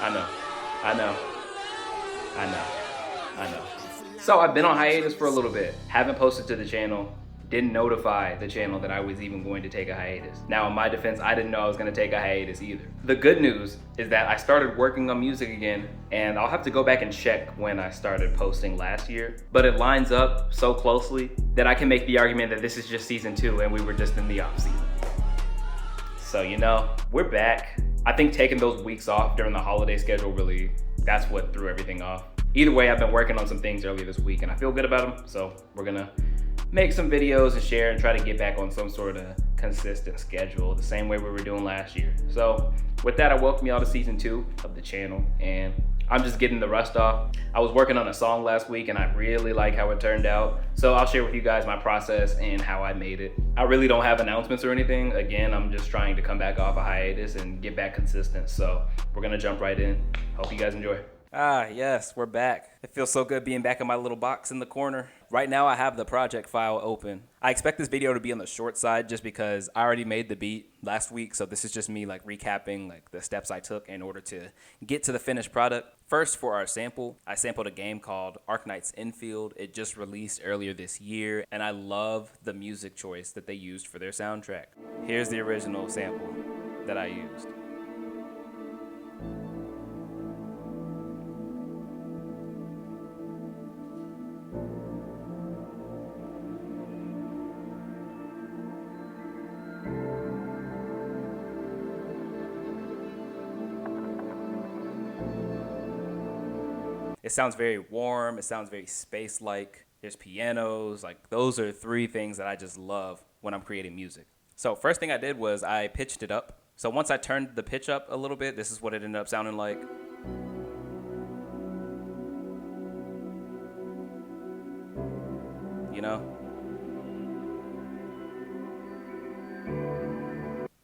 I know. I know. I know. I know. So I've been on hiatus for a little bit. Haven't posted to the channel. Didn't notify the channel that I was even going to take a hiatus. Now, in my defense, I didn't know I was gonna take a hiatus either. The good news is that I started working on music again, and I'll have to go back and check when I started posting last year, but it lines up so closely that I can make the argument that this is just season 2 and we were just in the off season. So, you know, we're back. I think taking those weeks off during the holiday schedule really, that's what threw everything off. Either way, I've been working on some things earlier this week and I feel good about them, so we're gonna make some videos and share and try to get back on some sort of consistent schedule, the same way we were doing last year. So with that, I welcome y'all to season 2 of the channel, and I'm just getting the rust off. I was working on a song last week and I really like how it turned out. So I'll share with you guys my process and how I made it. I really don't have announcements or anything. Again, I'm just trying to come back off a hiatus and get back consistent. So we're gonna jump right in. Hope you guys enjoy. Ah, yes, we're back. It feels so good being back in my little box in the corner. Right now I have the project file open. I expect this video to be on the short side just because I already made the beat last week, so this is just me like recapping like the steps I took in order to get to the finished product. First, for our sample, I sampled a game called Arknights Enfield. It just released earlier this year, and I love the music choice that they used for their soundtrack. Here's the original sample that I used. It sounds very warm, it sounds very space-like. There's pianos, like those are 3 things that I just love when I'm creating music. So first thing I did was I pitched it up. So once I turned the pitch up a little bit, this is what it ended up sounding like. You know?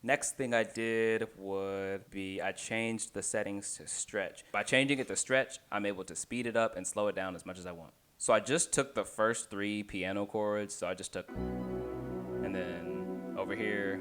Next thing I did would be I changed the settings to stretch. By changing it to stretch, I'm able to speed it up and slow it down as much as I want. So I just took the first 3 piano chords. So I just took, and then over here.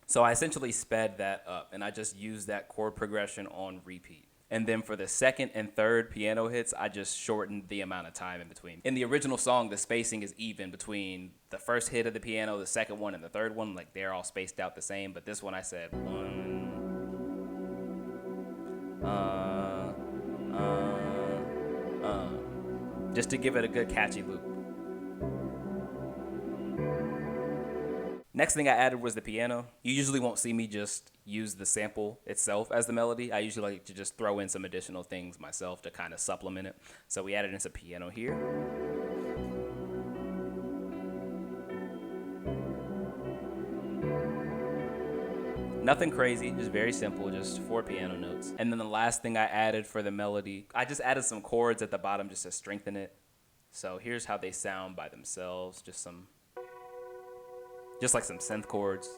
So I essentially sped that up and I just used that chord progression on repeat. And then for the second and third piano hits, I just shortened the amount of time in between. In the original song, the spacing is even between the first hit of the piano, the second one, and the third one. Like, they're all spaced out the same. But this one, I said, just to give it a good catchy loop. Next thing I added was the piano. You usually won't see me just use the sample itself as the melody. I usually like to just throw in some additional things myself to kind of supplement it. So we added in some piano here. Nothing crazy, just very simple, just 4 piano notes. And then the last thing I added for the melody, I just added some chords at the bottom just to strengthen it. So here's how they sound by themselves, just like some synth chords.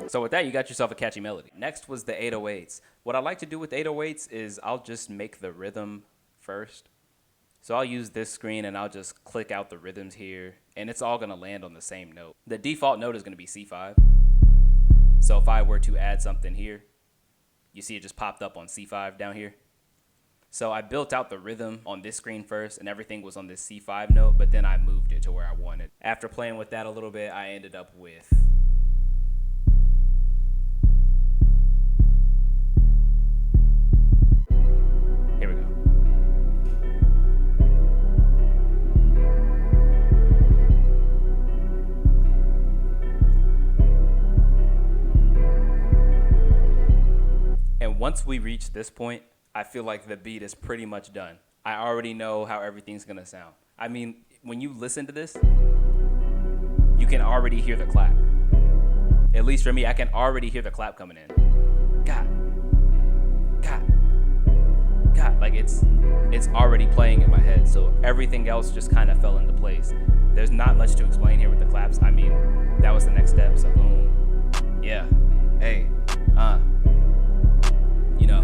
So with that, you got yourself a catchy melody. Next was the 808s. What I like to do with 808s is I'll just make the rhythm first. So I'll use this screen and I'll just click out the rhythms here, and it's all gonna land on the same note. The default note is gonna be C5. So if I were to add something here, you see it just popped up on C5 down here. So I built out the rhythm on this screen first and everything was on this C5 note, but then I moved it to where I wanted. After playing with that a little bit, I ended up with here we go. And once we reach this point, I feel like the beat is pretty much done. I already know how everything's gonna sound. I mean, when you listen to this, you can already hear the clap. At least for me, I can already hear the clap coming in. God. Like it's already playing in my head, so everything else just kind of fell into place. There's not much to explain here with the claps. I mean, that was the next step, so boom. Yeah. Hey. you know.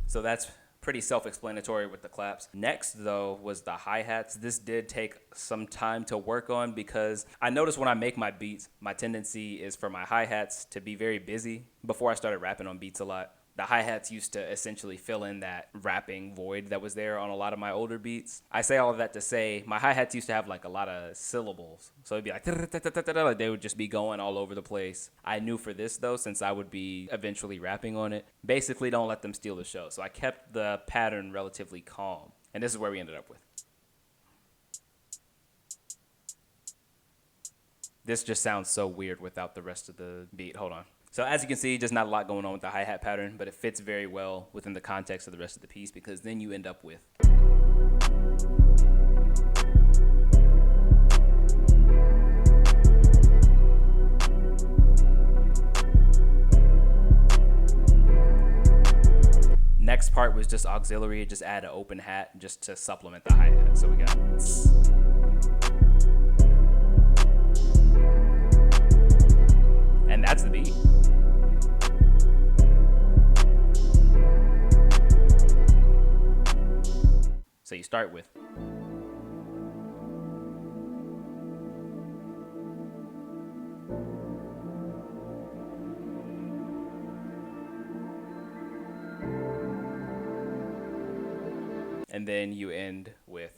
So that's pretty self-explanatory with the claps. Next though was the hi-hats. This did take some time to work on because I noticed when I make my beats, my tendency is for my hi-hats to be very busy. Before I started rapping on beats a lot, the hi-hats used to essentially fill in that rapping void that was there on a lot of my older beats. I say all of that to say my hi-hats used to have like a lot of syllables. So it'd be like they would just be going all over the place. I knew for this though, since I would be eventually rapping on it, basically don't let them steal the show. So I kept the pattern relatively calm. And this is where we ended up with. This just sounds so weird without the rest of the beat. Hold on. So as you can see, just not a lot going on with the hi-hat pattern, but it fits very well within the context of the rest of the piece because then you end up with. Next part was just auxiliary, just add an open hat just to supplement the hi-hat. So we got. And that's the beat. So you start with. And then you end with.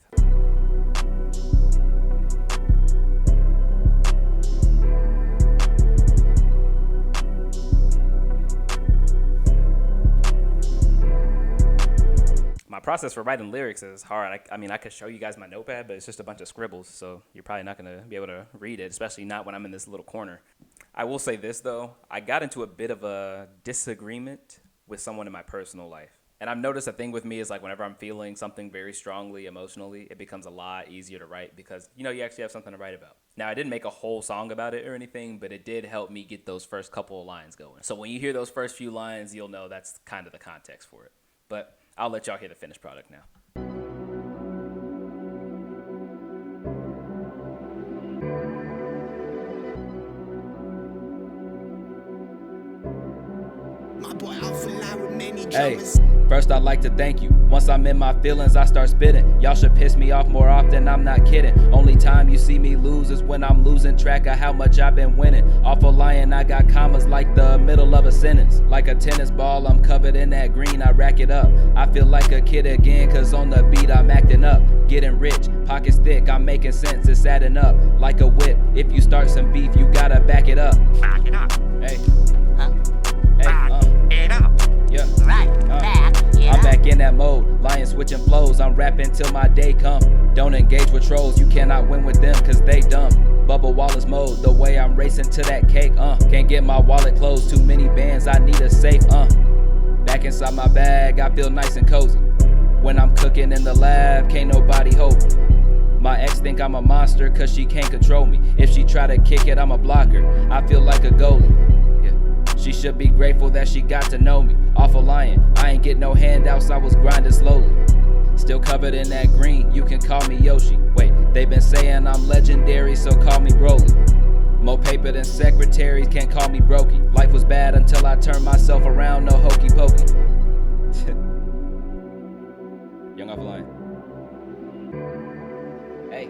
My process for writing lyrics is hard. I mean, I could show you guys my notepad, but it's just a bunch of scribbles, so you're probably not going to be able to read it, especially not when I'm in this little corner. I will say this, though. I got into a bit of a disagreement with someone in my personal life. And I've noticed a thing with me is like whenever I'm feeling something very strongly emotionally, it becomes a lot easier to write because, you know, you actually have something to write about. Now, I didn't make a whole song about it or anything, but it did help me get those first couple of lines going. So when you hear those first few lines, you'll know that's kind of the context for it. But I'll let y'all hear the finished product now. Hey, first I'd like to thank you. Once I'm in my feelings, I start spitting. Y'all should piss me off more often, I'm not kidding. Only time you see me lose is when I'm losing track of how much I've been winning. Off a lion, I got commas like the middle of a sentence. Like a tennis ball, I'm covered in that green, I rack it up. I feel like a kid again, cause on the beat I'm acting up. Getting rich, pockets thick, I'm making sense, it's adding up. Like a whip, if you start some beef, you gotta back it up. Back it up. Hey. Huh? Hey, back it up. Yeah. Right. I'm back in that mode, lion switching flows. I'm rapping till my day come. Don't engage with trolls, you cannot win with them cause they dumb. Bubba Wallace mode, the way I'm racing to that cake, Can't get my wallet closed, too many bands, I need a safe, Back inside my bag, I feel nice and cozy. When I'm cooking in the lab, can't nobody hold me. My ex think I'm a monster cause she can't control me. If she try to kick it, I'ma block her. I feel like a goalie. She should be grateful that she got to know me. Off a lion, I ain't get no handouts, I was grinding slowly. Still covered in that green, you can call me Yoshi. Wait, they been saying I'm legendary, so call me Broly. More paper than secretaries, can't call me brokey. Life was bad until I turned myself around, no hokey pokey. Young off a lion. Hey,